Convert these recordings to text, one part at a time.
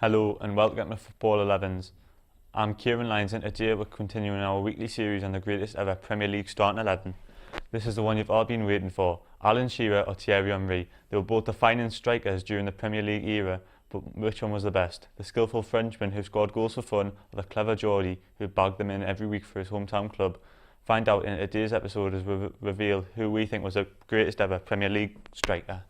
Hello and welcome to Football 11s. I'm Kieran Lyons and today we're continuing our weekly series on the greatest ever Premier League starting 11. This is the one you've all been waiting for, Alan Shearer or Thierry Henry. They were both defining strikers during the Premier League era, but which one was the best? The skillful Frenchman who scored goals for fun, or the clever Geordie who bagged them in every week for his hometown club? Find out in today's episode as we reveal who we think was the greatest ever Premier League striker.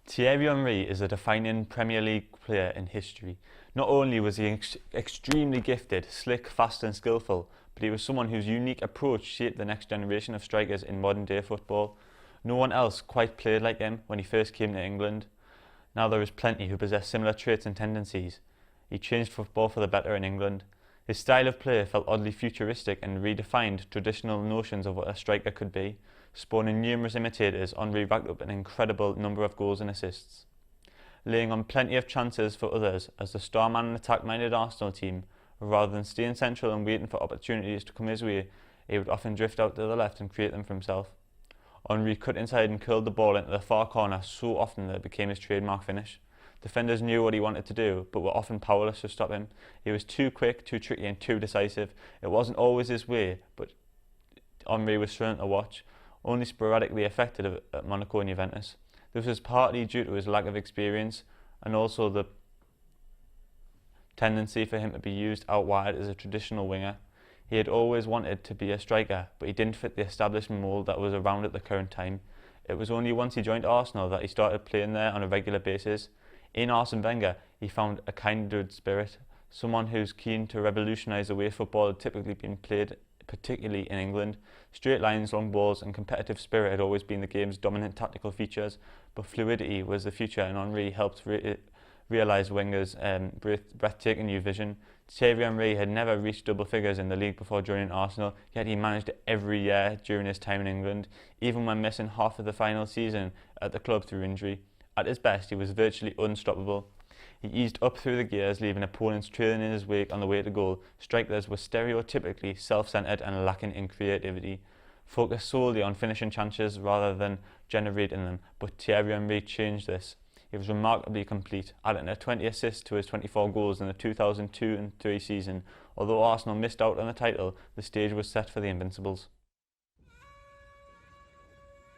Thierry Henry is a defining Premier League player in history. Not only was he extremely gifted, slick, fast and skillful, but he was someone whose unique approach shaped the next generation of strikers in modern day football. No one else quite played like him when he first came to England. Now there is plenty who possess similar traits and tendencies. He changed football for the better in England. His style of play felt oddly futuristic and redefined traditional notions of what a striker could be. Spawning numerous imitators, Henry racked up an incredible number of goals and assists. Laying on plenty of chances for others as the star man and attack-minded Arsenal team, rather than staying central and waiting for opportunities to come his way, he would often drift out to the left and create them for himself. Henry cut inside and curled the ball into the far corner so often that it became his trademark finish. Defenders knew what he wanted to do, but were often powerless to stop him. He was too quick, too tricky and too decisive. It wasn't always his way, but Henry was thrilling to watch, only sporadically effective at Monaco and Juventus. This was partly due to his lack of experience and also the tendency for him to be used out wide as a traditional winger. He had always wanted to be a striker, but he didn't fit the established mould that was around at the current time. It was only once he joined Arsenal that he started playing there on a regular basis. In Arsene Wenger, he found a kindred spirit, someone who's keen to revolutionise the way football had typically been played, particularly in England. Straight lines, long balls and competitive spirit had always been the game's dominant tactical features, but fluidity was the future and Henry helped realise Wenger's breathtaking new vision. Thierry Henry had never reached double figures in the league before joining Arsenal, yet he managed it every year during his time in England, even when missing half of the final season at the club through injury. At his best, he was virtually unstoppable. He eased up through the gears, leaving opponents trailing in his wake on the way to goal. Strikers were stereotypically self-centred and lacking in creativity, focused solely on finishing chances rather than generating them, but Thierry Henry changed this. He was remarkably complete, adding a 20 assists to his 24 goals in the 2002-03 season. Although Arsenal missed out on the title, the stage was set for the Invincibles.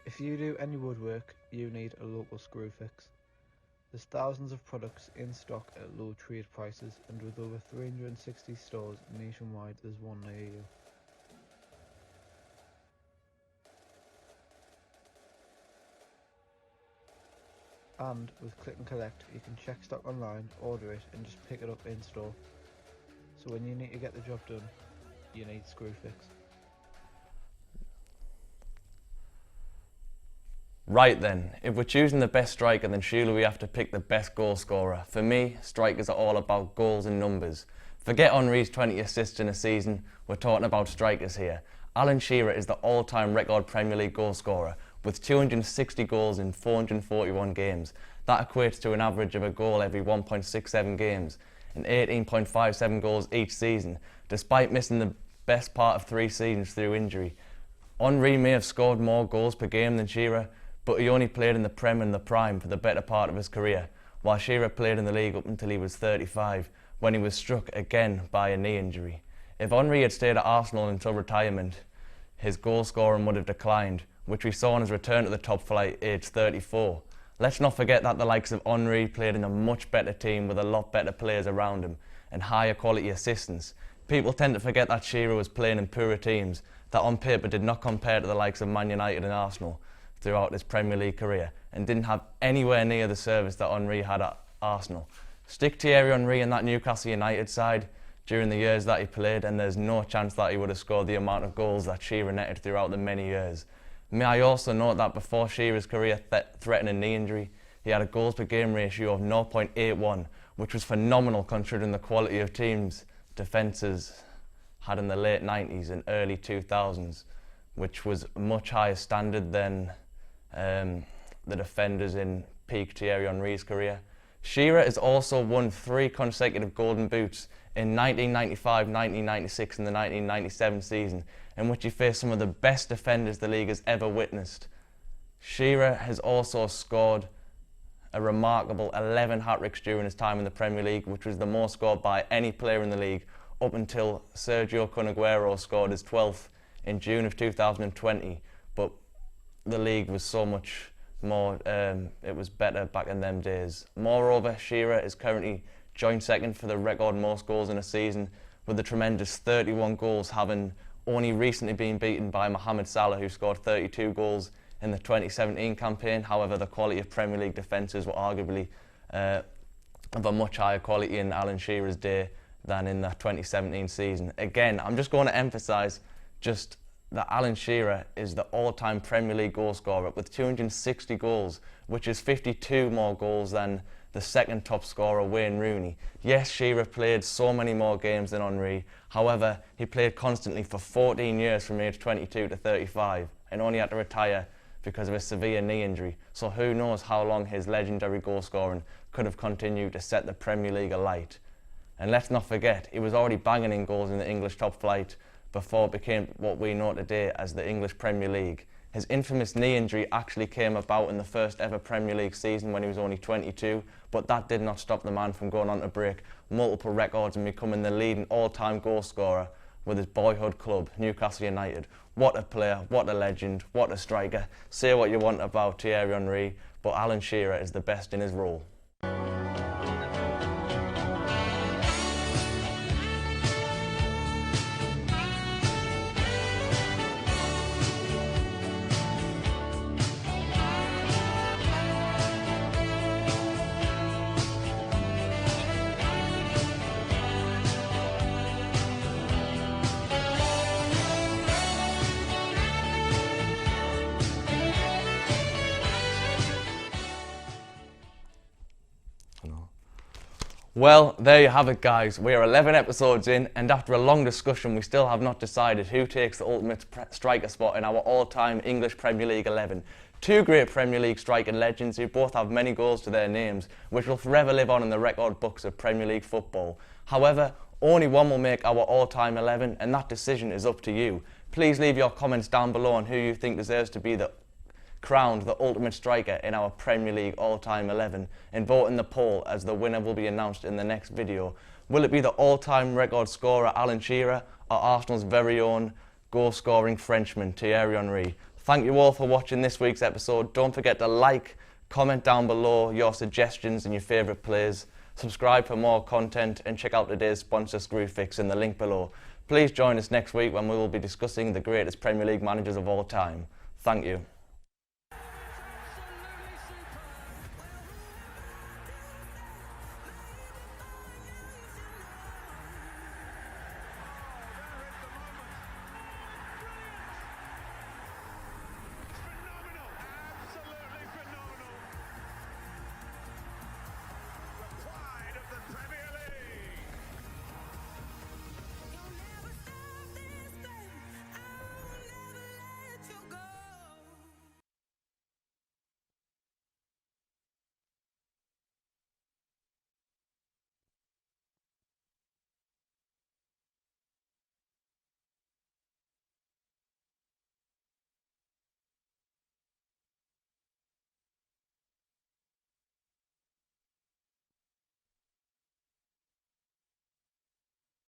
If you do any woodwork, you need a local screw fix. There's thousands of products in stock at low trade prices, and with over 360 stores nationwide, there's one near you. And with Click and Collect, you can check stock online, order it and just pick it up in store. So when you need to get the job done, you need Screwfix. Right then, if we're choosing the best striker, then surely we have to pick the best goal scorer. For me, strikers are all about goals and numbers. Forget Henry's 20 assists in a season, we're talking about strikers here. Alan Shearer is the all-time record Premier League goal scorer, with 260 goals in 441 games. That equates to an average of a goal every 1.67 games, and 18.57 goals each season, despite missing the best part of 3 seasons through injury. Henry may have scored more goals per game than Shearer, but he only played in the Prem and the Prime for the better part of his career, while Shearer played in the league up until he was 35, when he was struck again by a knee injury. If Henry had stayed at Arsenal until retirement, his goal scoring would have declined, which we saw on his return to the top flight aged 34. Let's not forget that the likes of Henry played in a much better team with a lot better players around him and higher quality assistants. People tend to forget that Shearer was playing in poorer teams that on paper did not compare to the likes of Man United and Arsenal throughout his Premier League career, and didn't have anywhere near the service that Henry had at Arsenal. Stick Thierry Henry in that Newcastle United side during the years that he played, and there's no chance that he would have scored the amount of goals that Shearer netted throughout the many years. May I also note that before Shearer's career threatening knee injury, he had a goals per game ratio of 0.81, which was phenomenal considering the quality of teams defences had in the late 90s and early 2000s, which was much higher standard than the defenders in peak Thierry Henry's career. Shearer has also won 3 consecutive Golden Boots in 1995, 1996 and the 1997 season, in which he faced some of the best defenders the league has ever witnessed. Shearer has also scored a remarkable 11 hat-tricks during his time in the Premier League, which was the most scored by any player in the league up until Sergio Kun Aguero scored his 12th in June of 2020. But the league was so much more, it was better back in them days. Moreover, Shearer is currently joint second for the record most goals in a season, with a tremendous 31 goals, having only recently been beaten by Mohamed Salah, who scored 32 goals in the 2017 campaign. However, the quality of Premier League defences were arguably of a much higher quality in Alan Shearer's day than in the 2017 season. Again, I'm just going to emphasise just that Alan Shearer is the all-time Premier League goal scorer with 260 goals, which is 52 more goals than the second top scorer, Wayne Rooney. Yes, Shearer played so many more games than Henry. However, he played constantly for 14 years from age 22 to 35 and only had to retire because of a severe knee injury. So who knows how long his legendary goal scoring could have continued to set the Premier League alight. And let's not forget, he was already banging in goals in the English top flight before it became what we know today as the English Premier League. His infamous knee injury actually came about in the first ever Premier League season when he was only 22, but that did not stop the man from going on to break multiple records and becoming the leading all-time goal scorer with his boyhood club, Newcastle United. What a player, what a legend, what a striker. Say what you want about Thierry Henry, but Alan Shearer is the best in his role. Well, there you have it, guys. We are 11 episodes in, and after a long discussion, we still have not decided who takes the ultimate striker spot in our all-time English Premier League 11. 2 great Premier League striking legends who both have many goals to their names, which will forever live on in the record books of Premier League football. However, only one will make our all-time 11, and that decision is up to you. Please leave your comments down below on who you think deserves to be crowned the ultimate striker in our Premier League all-time 11, and vote in the poll as the winner will be announced in the next video. Will it be the all-time record scorer Alan Shearer or Arsenal's very own goal-scoring Frenchman Thierry Henry? Thank you all for watching this week's episode. Don't forget to like, comment down below your suggestions and your favourite players, subscribe for more content, and check out today's sponsor Screwfix in the link below. Please join us next week when we will be discussing the greatest Premier League managers of all time. Thank you.